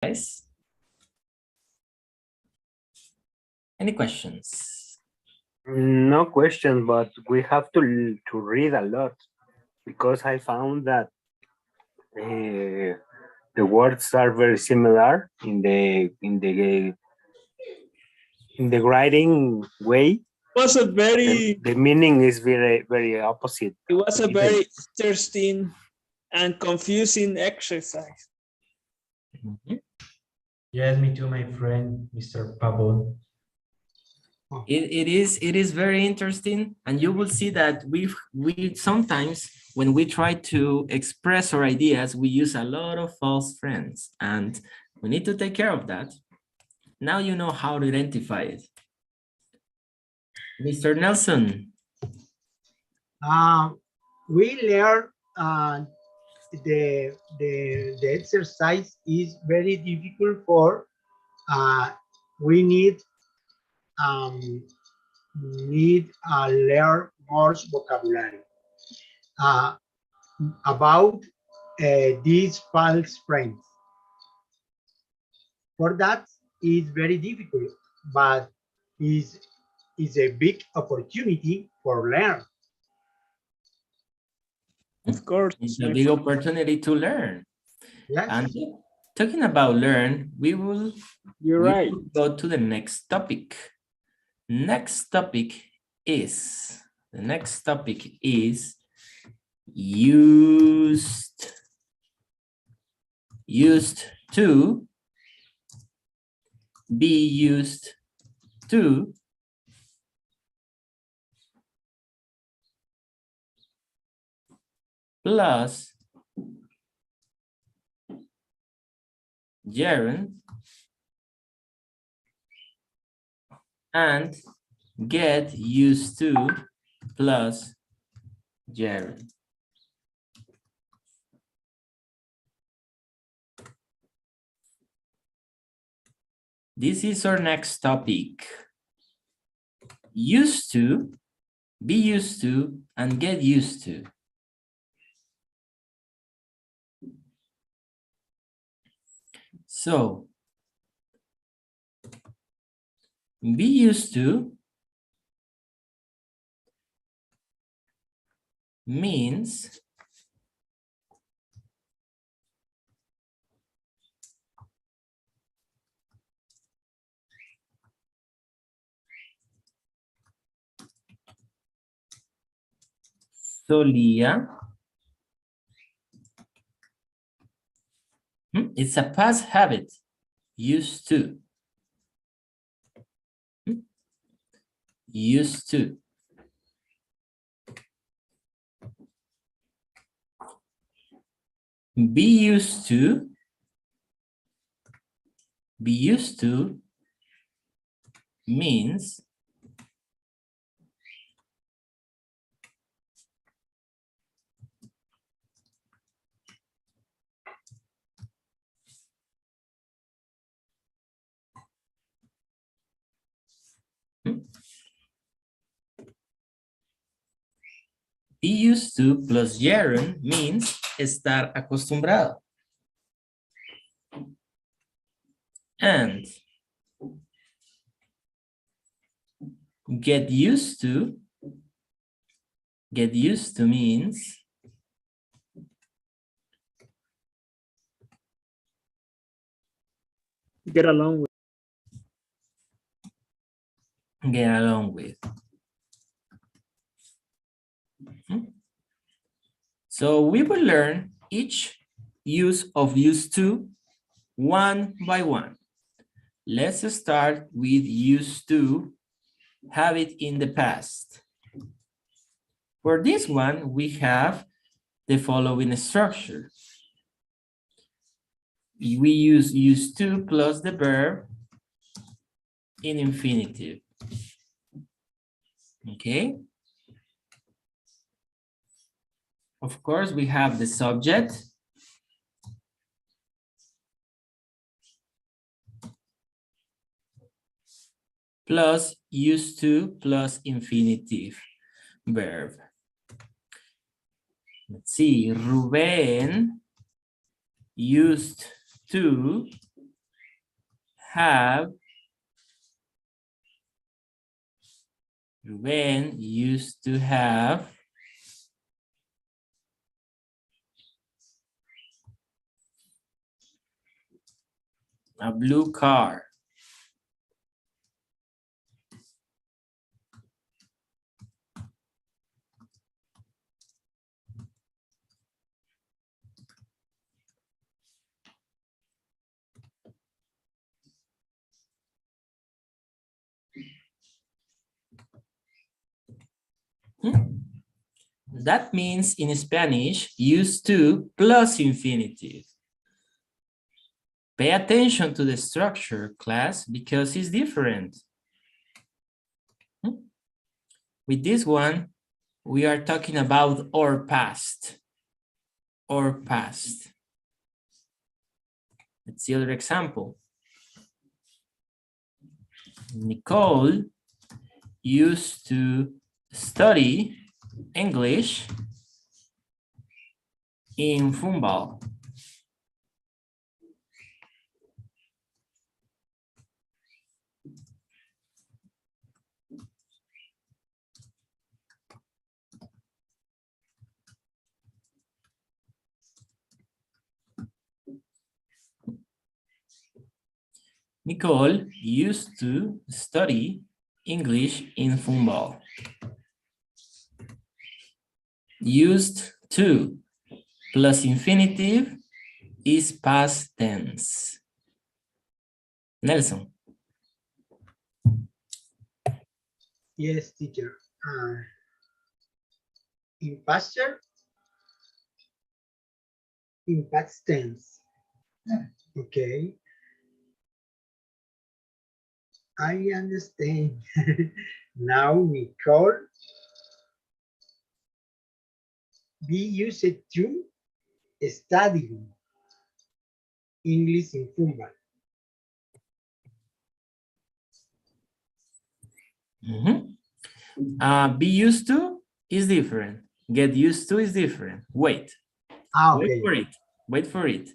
Guys, any questions? No question, but we have to read a lot because I found that the words are very similar in the writing way. Was a very The meaning is very opposite. it was a very interesting and confusing exercise. Mhm. Yes, me too, my friend, Mr. Pabon. It is very interesting, and you will see that we sometimes when we try to express our ideas, we use a lot of false friends, and we need to take care of that. Now you know how to identify it. Mr. Nelson. We learn the exercise is very difficult for we need learn more vocabulary about these false friends. For that is very difficult, but is a big opportunity for learn. Of course. It's a big opportunity to learn. Yes. And talking about learn, You're right. will go to the next topic. Next topic is used to, be used to, plus gerund and get used to plus gerund. This is our next topic. Used to, be used to, and get used to. So, be used to means solía. It's a past habit. Used to. Used to. Be used to. Be used to means be used to plus gerund means estar acostumbrado. And get used to means Get along with. get along with. So we will learn each use of used to one by one. Let's start with used to have it in the past. For this one, we have the following structure. We use used to plus the verb in infinitive. Okay. Of course, we have the subject. Plus used to plus infinitive verb. Let's see, Ruben used to have. Ruben used to have. A blue car. That means in Spanish, used to plus infinitive. Pay attention to the structure, class, because it's different. With this one, we are talking about our past. Our past. Let's see other example. Nicole used to study English in Fumbal. Nicole used to study English in Fumbal. Used to plus infinitive is past tense. Nelson. Yes, teacher. In past tense. Okay. I understand. Now Nicole be used to studying English in Fumbal. Be used to is different. Get used to is different. Wait. Okay. Wait for it. Wait for it.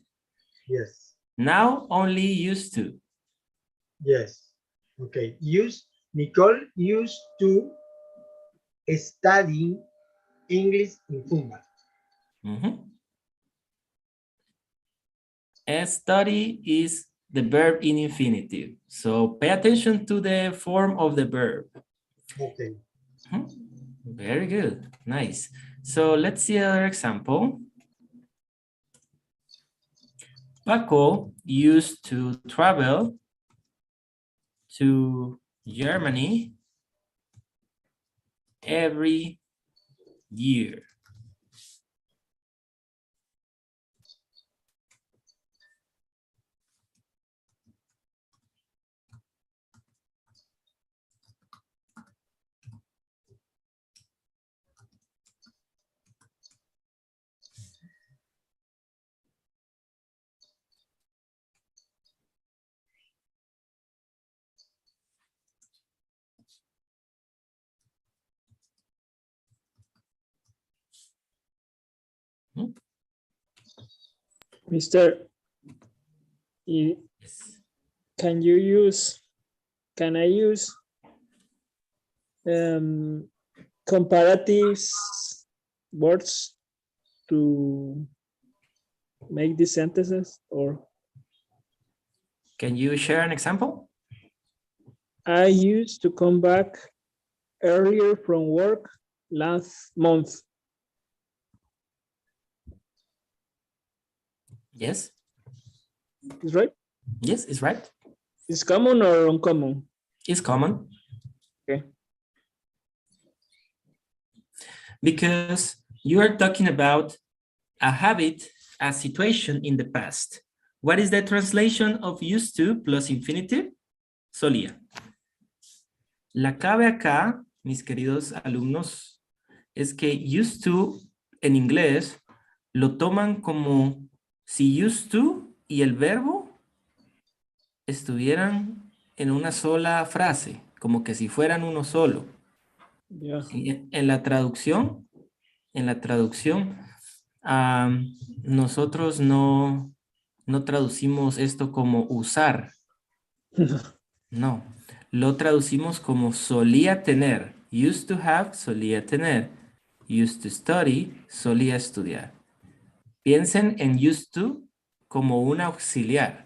Yes. Now only used to. Yes. Okay. Nicole used to study English in Fumbal. Study is the verb in infinitive. So pay attention to the form of the verb. Okay. Very good. Nice. So let's see another example. Paco used to travel to Germany every year. Mr. Can I use comparatives words to make these sentences, or? Can you share an example? I used to come back earlier from work last month. Yes. Is right? Yes, it's right. Is common or uncommon? It's common. Okay. Because you are talking about a habit, a situation in the past. What is the translation of used to plus infinitive? Solía. La clave acá, mis queridos alumnos, es que used to en inglés lo toman como si used to y el verbo estuvieran en una sola frase, como que si fueran uno solo. Yeah. En la traducción, nosotros no traducimos esto como usar, No, lo traducimos como solía tener. Used to have, solía tener. Used to study, solía estudiar. Piensen en used to como un auxiliar.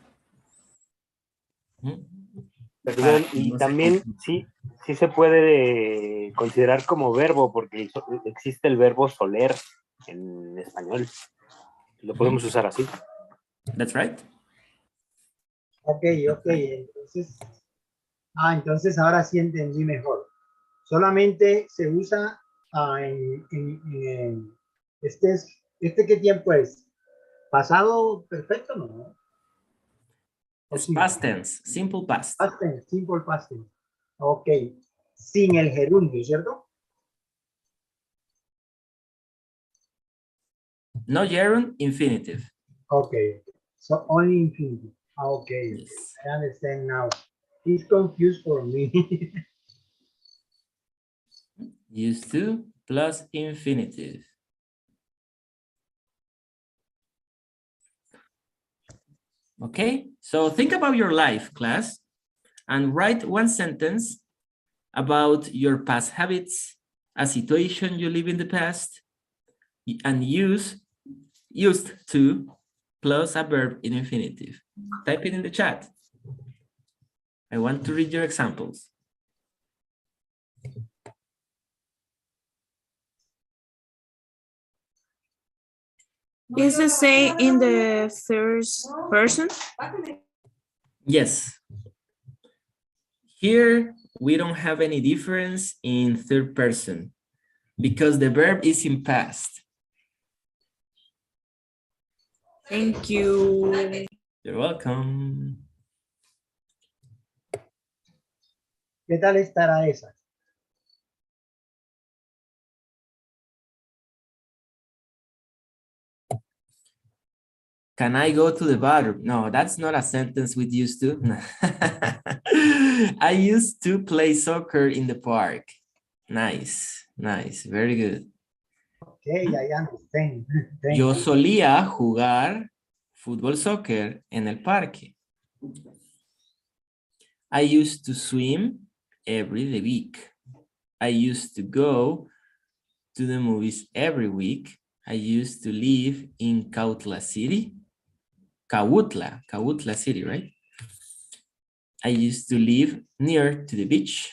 ¿Mm? Para Perdón, que y no se también confunda. sí se puede considerar como verbo porque existe el verbo soler en español. Lo podemos usar así. That's right. Ok, ok. Entonces ahora sí entendí mejor. Solamente se usa ¿este qué tiempo es? ¿Pasado perfecto? No. ¿O Es sí? past tense, simple past. Past tense, simple past tense. Ok. Sin el gerundio, ¿cierto? No gerund, infinitive. Okay. So only infinitive. Okay. Yes. I understand now. It's confused for me. Used to plus infinitive. Okay, so think about your life, class, and write one sentence about your past habits, a situation you live in the past, and used to plus a verb in infinitive. Type it in the chat. I want to read your examples. Is the same in the first person? Yes. Here, we don't have any difference in third person because the verb is in past. Thank you. You're welcome. ¿Qué tal estará esa? Can I go to the bathroom? No, that's not a sentence with used to. I used to play soccer in the park. Nice, nice, very good. Okay, I understand. Thank Yo you. solía jugar fútbol soccer en el parque. I used to swim every week. I used to go to the movies every week. I used to live in Cautla City. Cautla City, right? I used to live near to the beach.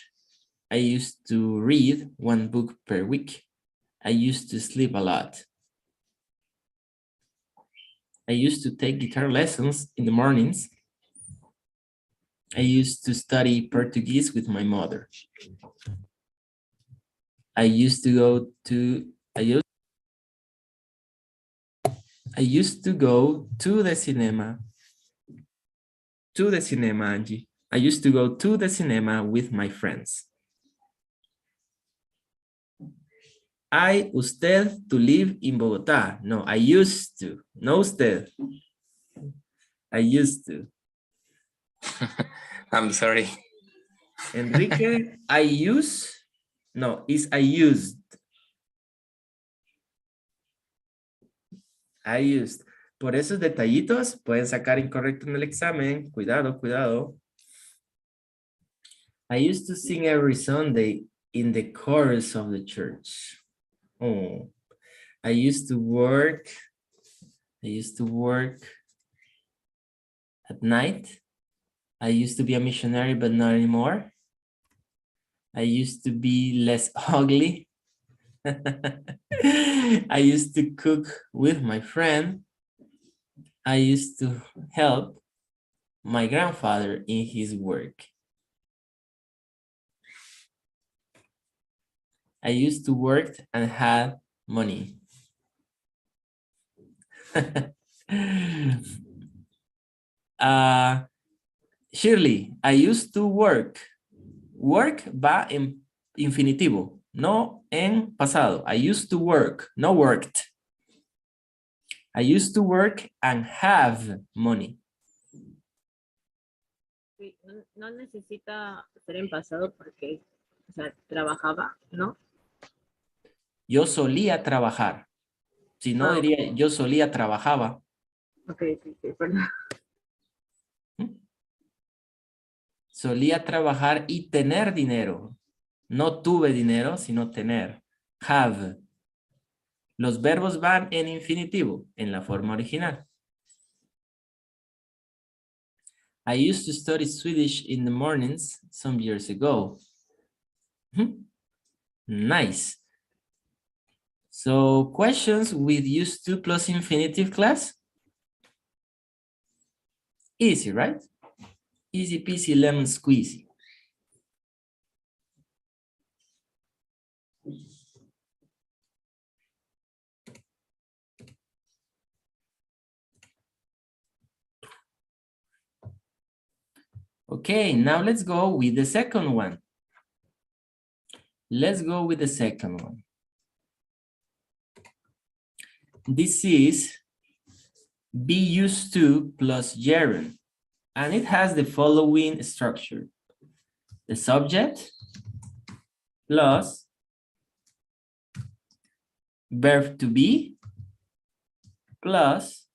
I used to read one book per week. I used to sleep a lot. I used to take guitar lessons in the mornings. I used to study Portuguese with my mother. I used to go to the cinema. To the cinema, Angie. I used to go to the cinema with my friends. Usted to live in Bogotá. No, I used to. No, usted. I used to. I'm sorry. Enrique, I used. I used. I used. Por esos detallitos pueden sacar incorrecto en el examen. Cuidado, cuidado. I used to sing every Sunday in the chorus of the church. Oh, I used to work at night. I used to be a missionary, but not anymore. I used to be less ugly. I used to cook with my friend. I used to help my grandfather in his work. I used to work and had money. Shirley, I used to work. Work va en infinitivo, no en pasado. I used to work, no worked. I used to work and have money. No necesita ser en pasado porque, o sea, trabajaba, ¿no? Yo solía trabajar. Si no, Ah, diría yo solía trabajaba. ok, perdón. Solía trabajar y tener dinero. No tuve dinero, sino tener. Have. Los verbos van en infinitivo, en la forma original. I used to study Swedish in the mornings some years ago. Nice. So questions with used to plus infinitive, class? Easy, right? Easy peasy lemon squeezy. Okay, now let's go with the second one. Let's go with the second one. This is be used to plus gerund, and it has the following structure. The subject plus verb to be plus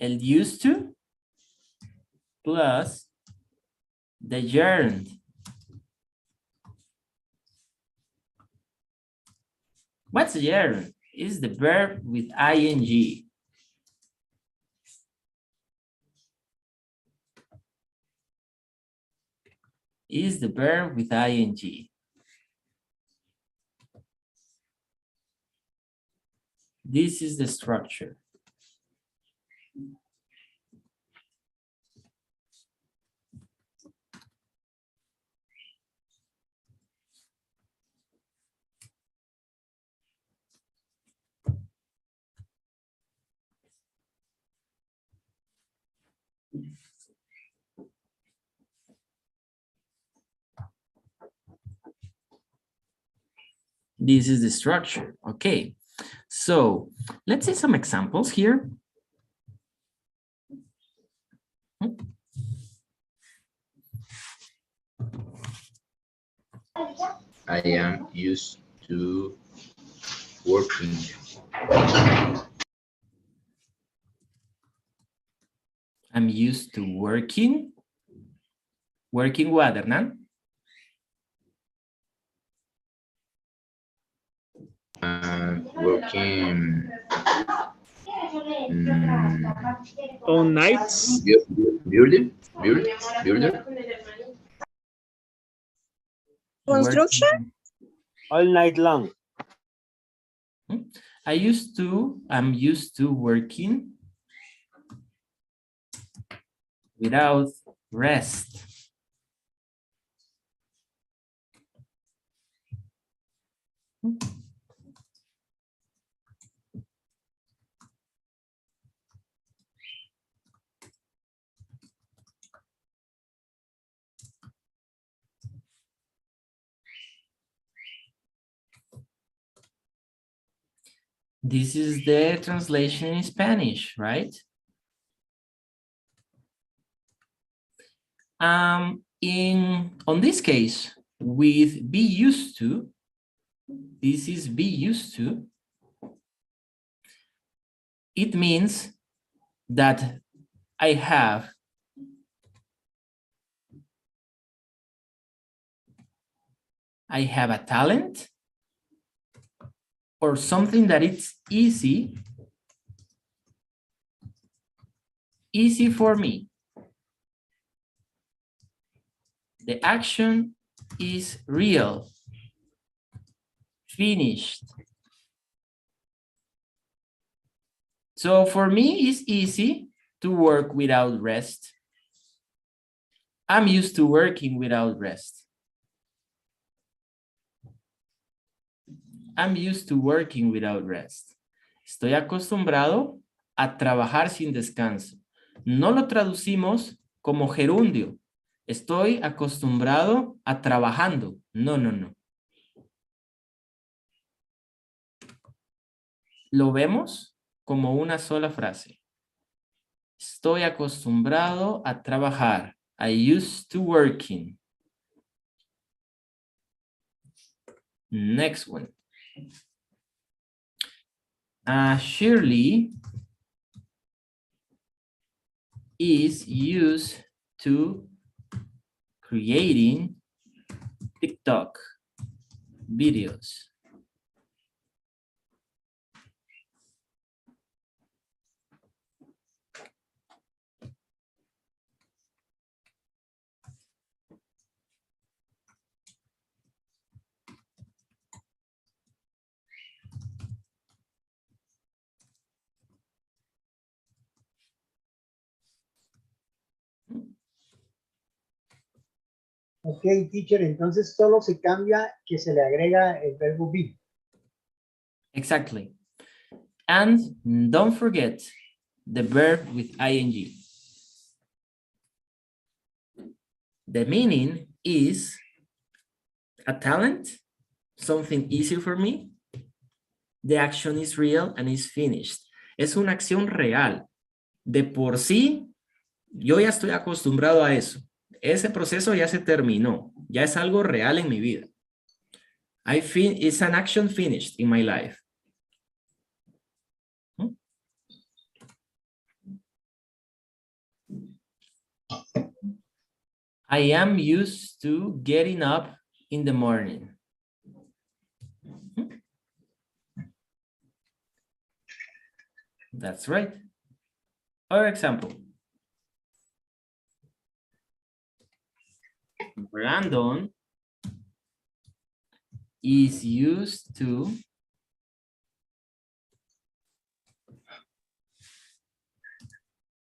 el used to plus the gerund. What's the gerund? It's the verb with ing. Is the verb with ing. This is the structure. This is the structure. Okay, so let's see some examples here. I am used to working. I'm used to working. Working what, Hernan? Working All nights. builder. Construction? Working. All night long. I'm used to working without rest. This is the translation in Spanish, right? On this case, with be used to, this is be used to, it means that I have a talent or something that it's easy for me. The action is real, finished. So for me, it's easy to work without rest. I'm used to working without rest. I'm used to working without rest. Estoy acostumbrado a trabajar sin descanso. No lo traducimos como gerundio. Estoy acostumbrado a trabajando. No, no, no. Lo vemos como una sola frase. Estoy acostumbrado a trabajar. I used to working. Next one. Shirley is used to creating TikTok videos. Ok, teacher, entonces solo se cambia que se le agrega el verbo be. Exactly. And don't forget the verb with ing. The meaning is a talent, something easy for me. The action is real and is finished. Es una acción real. De por sí, yo ya estoy acostumbrado a eso. Ese proceso ya se terminó. Ya es algo real en mi vida. It's an action finished in my life. I am used to getting up in the morning. That's right. For example, Brandon is used to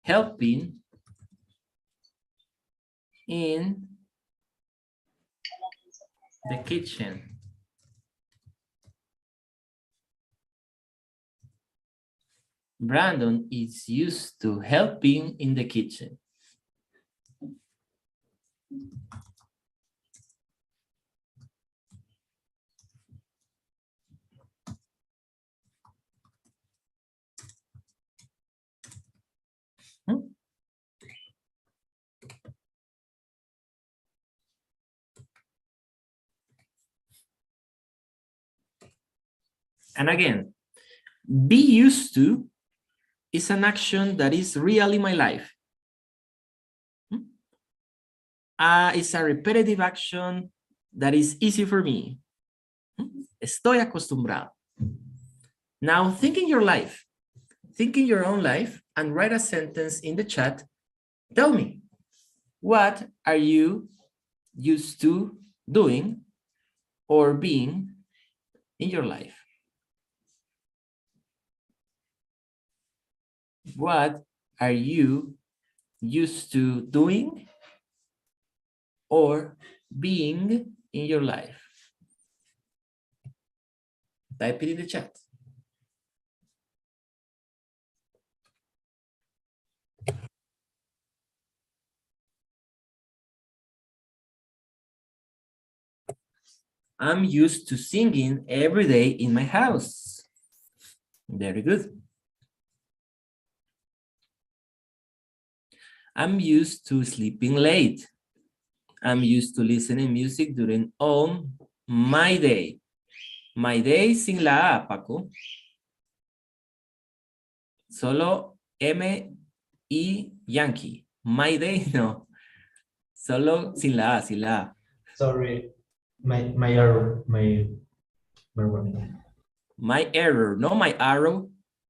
helping in the kitchen. Brandon is used to helping in the kitchen. And again, be used to is an action that is real in my life. It's a repetitive action that is easy for me. Estoy acostumbrado. Now think in your life. Think in your own life and write a sentence in the chat. Tell me, what are you used to doing or being in your life? What are you used to doing or being in your life? Type it in the chat. I'm used to singing every day in my house. Very good. I'm used to sleeping late. I'm used to listening music during all my day. My day sin la A, Paco. Solo M-I Yankee. My day, no. Solo sin la A, sin la A. Sorry, my error, my one. My error, no my arrow.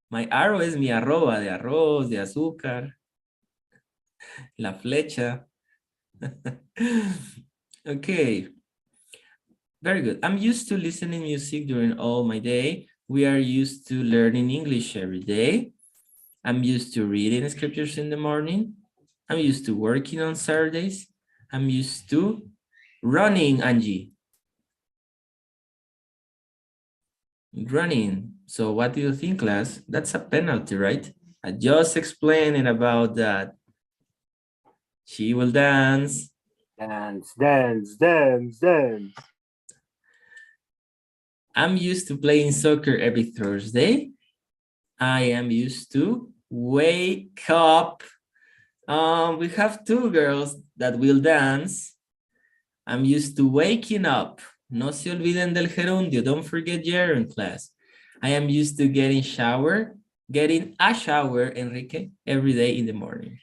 My arrow es mi arroba de arroz, de azúcar. La flecha. Okay. Very good. I'm used to listening music during all my day. We are used to learning English every day. I'm used to reading scriptures in the morning. I'm used to working on Saturdays. I'm used to running, Angie. Running. So what do you think, class? That's a penalty, right? I just explained about that. She will dance. Dance, dance, dance, dance. I'm used to playing soccer every Thursday. I am used to wake up. We have two girls that will dance. I'm used to waking up. No se olviden del gerundio. Don't forget gerund, class. I am used to getting a shower, Enrique, every day in the morning.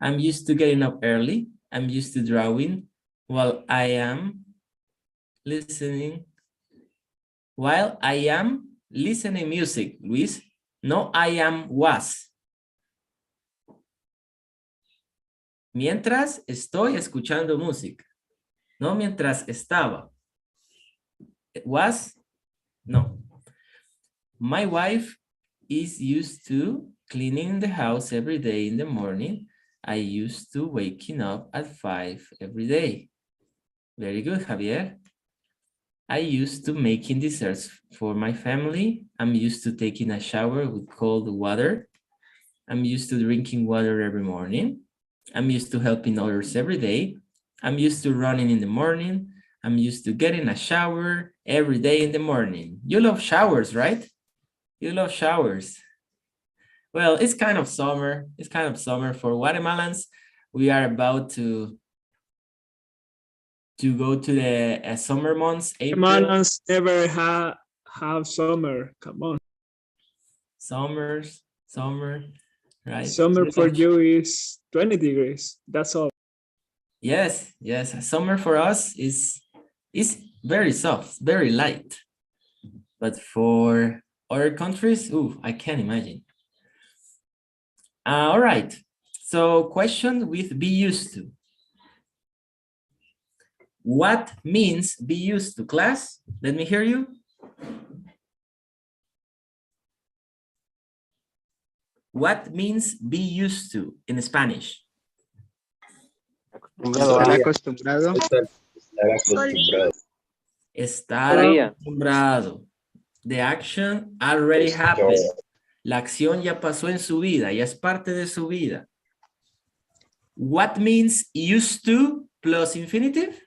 I'm used to getting up early. I'm used to drawing while I am listening. While I am listening music, Luis. No, I am was. Mientras estoy escuchando música. No mientras estaba. Was, no. My wife is used to cleaning the house every day in the morning. I used to waking up at 5 every day. Very good, Javier. I used to making desserts for my family. I'm used to taking a shower with cold water. I'm used to drinking water every morning. I'm used to helping others every day. I'm used to running in the morning. I'm used to getting a shower every day in the morning. You love showers, right? You love showers. Well, it's kind of summer. It's kind of summer for Guatemalans. We are about to go to the summer months, April. Guatemalans never have summer. Come on. Summer, right? Summer for you is 20 degrees. That's all. Yes, yes. Summer for us is very soft, very light. But for other countries, ooh, I can't imagine. All right. So question with be used to. What means be used to, class? Let me hear you. What means be used to in Spanish? Acostumbrado a. acostumbrado. Estar acostumbrado. Estar Solía. acostumbrado. The action already happened. La acción ya pasó en su vida, ya es parte de su vida. What means used to plus infinitive?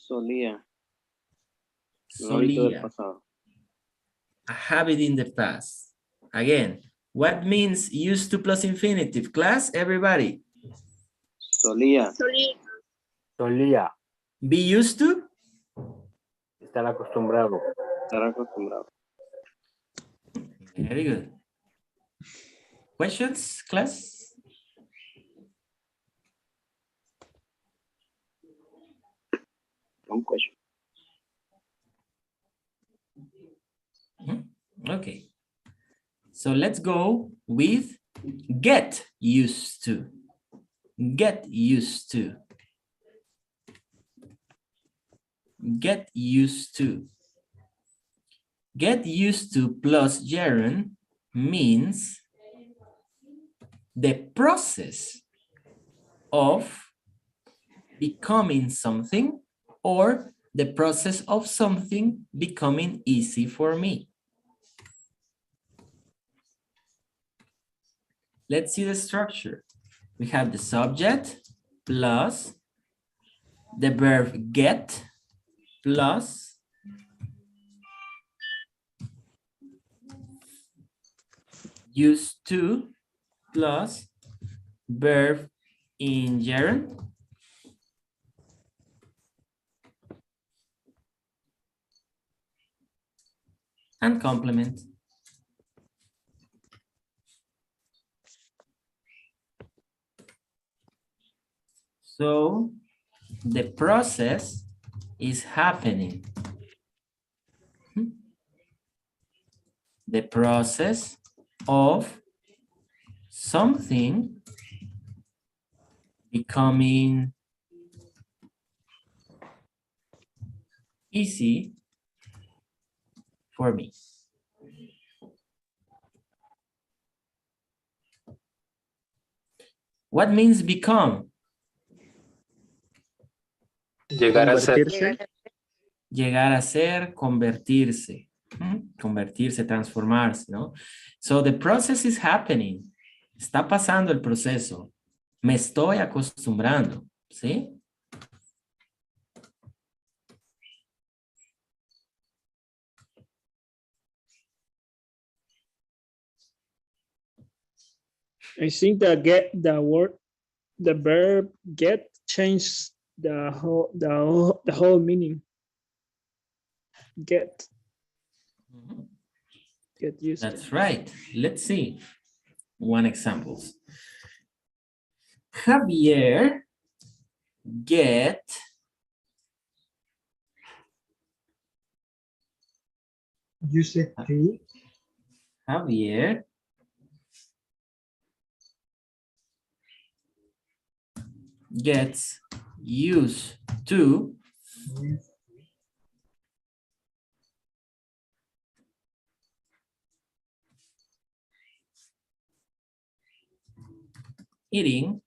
Solía. Solía. A habit in the past. Again, what means used to plus infinitive? Class, everybody. Solía. Solía. Be used to? Estar acostumbrado. Estar acostumbrado. Very good. Questions, class? One question. Okay. So let's go with get used to. Get used to. Get used to. Get used to plus gerund means the process of becoming something or the process of something becoming easy for me. Let's see the structure. We have the subject plus the verb get plus used to plus verb in gerund and complement. So the process is happening. The process of something becoming easy for me. What means become? Llegar a ser. Llegar a ser, convertirse. Convertirse, transformarse, ¿no? So the process is happening. Está pasando el proceso. Me estoy acostumbrando, ¿sí? I think that the verb get changed the whole meaning. Get used That's to. right. Let's see one examples. Javier get You said to. Javier gets used to eating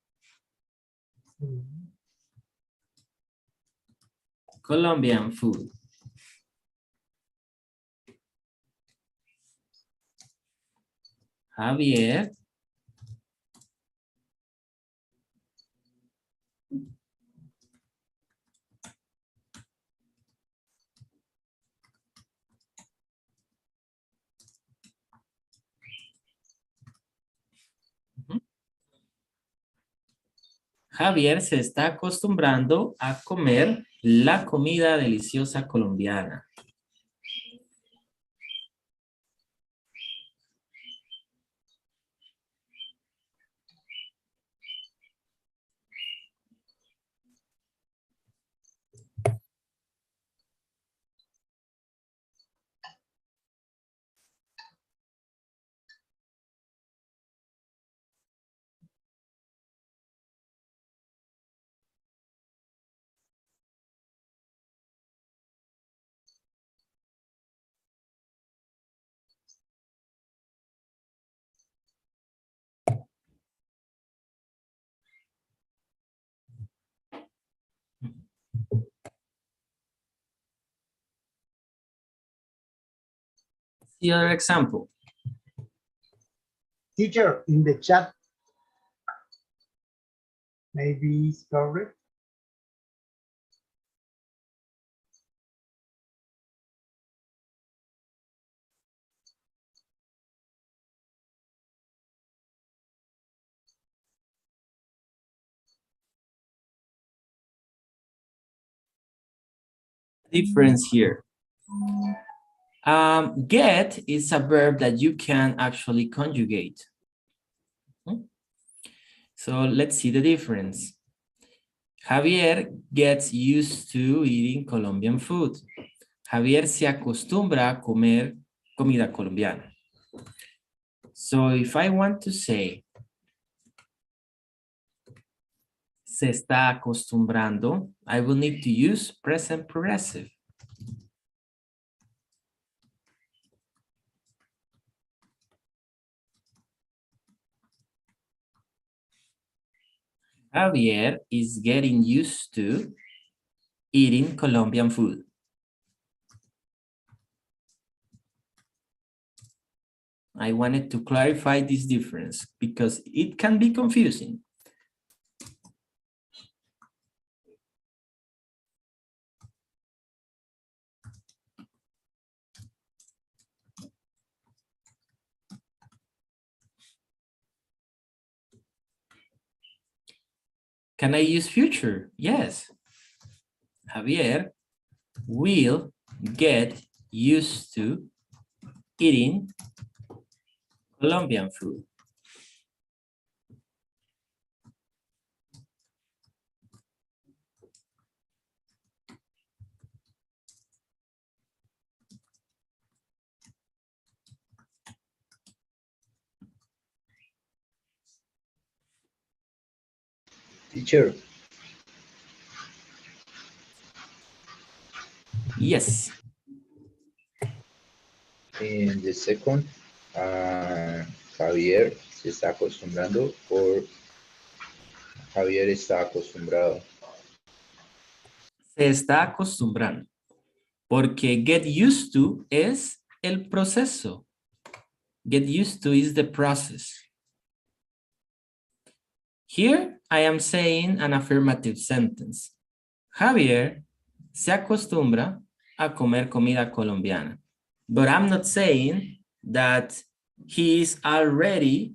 Colombian food. Javier Javier se está acostumbrando a comer la comida deliciosa colombiana. The other example. Teacher, in the chat, maybe it's correct. Difference here. Get is a verb that you can actually conjugate. So let's see the difference. Javier gets used to eating Colombian food. Javier se acostumbra a comer comida colombiana. So if I want to say se está acostumbrando, I will need to use present progressive. Javier is getting used to eating Colombian food. I wanted to clarify this difference because it can be confusing. Can I use future? Yes. Javier will get used to eating Colombian food. Teacher, Yes. in the second, Javier se está acostumbrando or Javier está acostumbrado. Se está acostumbrando. Porque get used to es el proceso. Get used to is the process. Here I am saying an affirmative sentence. Javier se acostumbra a comer comida colombiana. But I'm not saying that he is already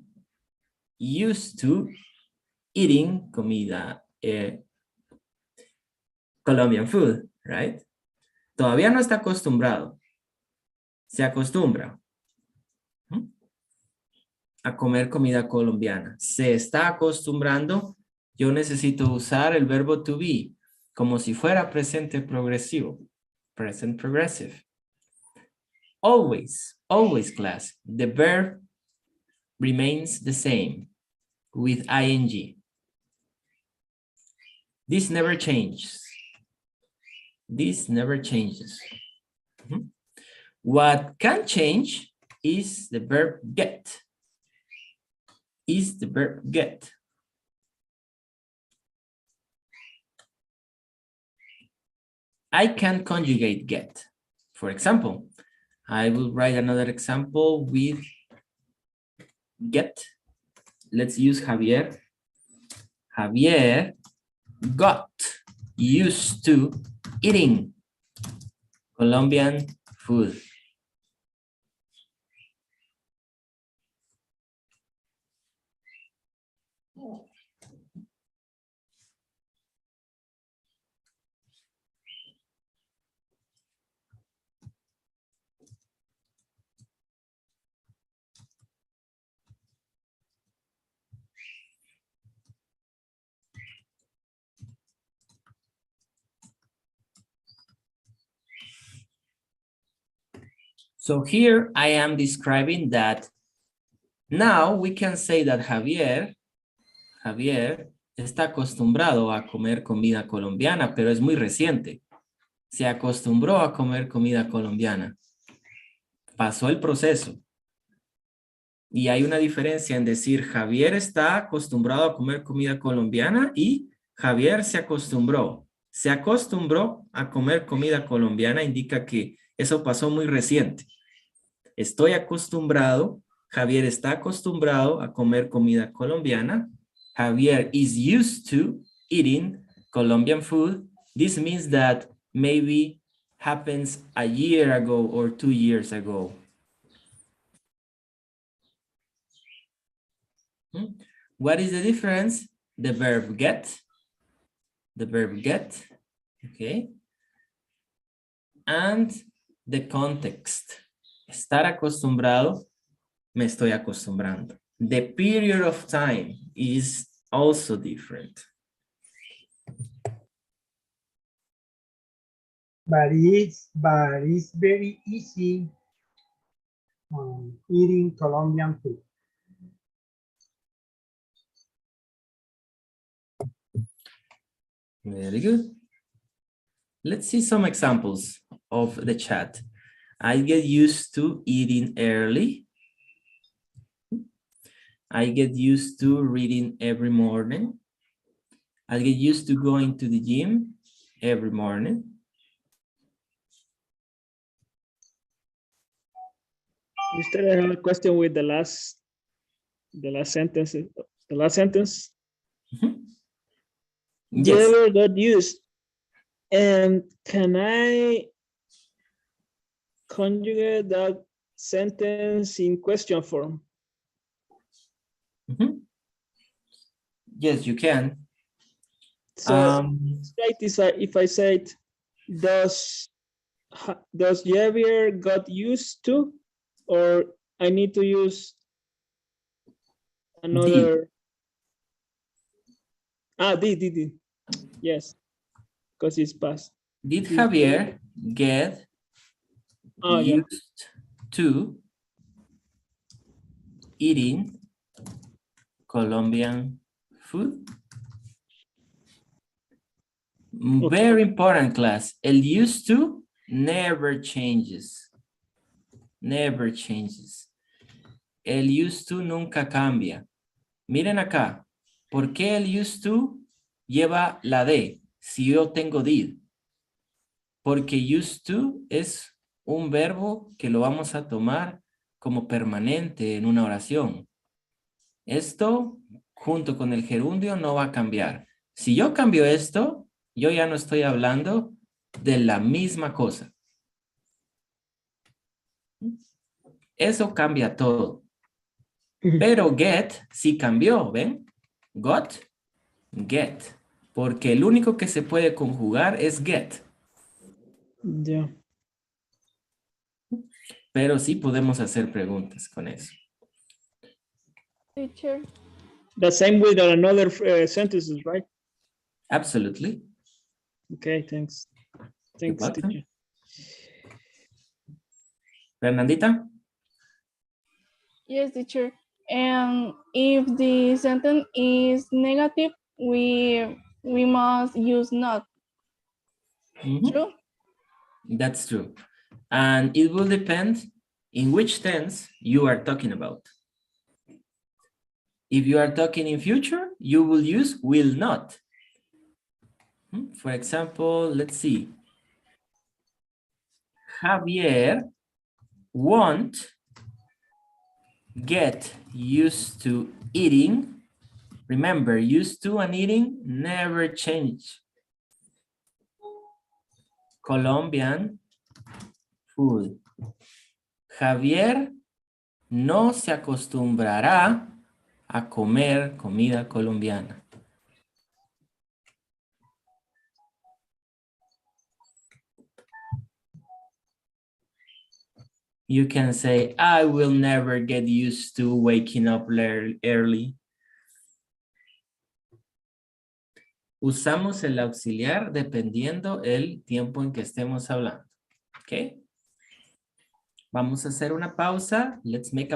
used to eating comida, Colombian food, right? Todavía no está acostumbrado. Se acostumbra a comer comida colombiana. Se está acostumbrando yo necesito usar el verbo to be como si fuera presente progresivo. Present progressive. Always, always class. The verb remains the same with ing. This never changes. This never changes. What can change is the verb get. Is the verb get. I can conjugate get. For example, I will write another example with get. Let's use Javier. Javier got used to eating Colombian food. So here I am describing that now we can say that Javier está acostumbrado a comer comida colombiana, pero es muy reciente. Se acostumbró a comer comida colombiana. Pasó el proceso. Y hay una diferencia en decir Javier está acostumbrado a comer comida colombiana y Javier se acostumbró. Se acostumbró a comer comida colombiana indica que eso pasó muy reciente. Estoy acostumbrado, Javier está acostumbrado a comer comida colombiana. Javier is used to eating Colombian food. This means that maybe happens a year ago or 2 years ago. What is the difference? The verb get. The verb get. Okay. And the context. Estar acostumbrado, me estoy acostumbrando. The period of time is also different. But it's very easy eating Colombian food. Very good. Let's see some examples of the chat. I get used to eating early. I get used to reading every morning. I get used to going to the gym every morning. Mister, I have a question with the last sentence. The last sentence. Yes. Never got used. And can I conjugate that sentence in question form? Yes, you can. So if I said, does Javier got used to, or I need to use another? Did. Yes, because it's past. Did Javier get used to eating Colombian food? Okay. Very important, class. El used to never changes. Never changes. El used to nunca cambia. Miren acá. ¿Por qué el used to lleva la D si yo tengo did? Porque used to es un verbo que lo vamos a tomar como permanente en una oración. Esto, junto con el gerundio, no va a cambiar. Si yo cambio esto, yo ya no estoy hablando de la misma cosa. Eso cambia todo. Pero get sí cambió, ¿ven? Got, get. Porque el único que se puede conjugar es get. Ya. Pero sí podemos hacer preguntas con eso. Teacher. The same with another sentences, right? Absolutely. Okay, thanks. You're Thanks, welcome. teacher. Fernandita? Yes, teacher. And if the sentence is negative, we must use not. Mhm. True? That's true. And it will depend in which tense you are talking about. If you are talking in future, you will use will not. For example, let's see. Javier won't get used to eating. Remember, used to and eating never change. Colombian food. Javier no se acostumbrará a comer comida colombiana. You can say, I will never get used to waking up early. Usamos el auxiliar dependiendo el tiempo en que estemos hablando. ¿Ok? Vamos a hacer una pausa. Let's make a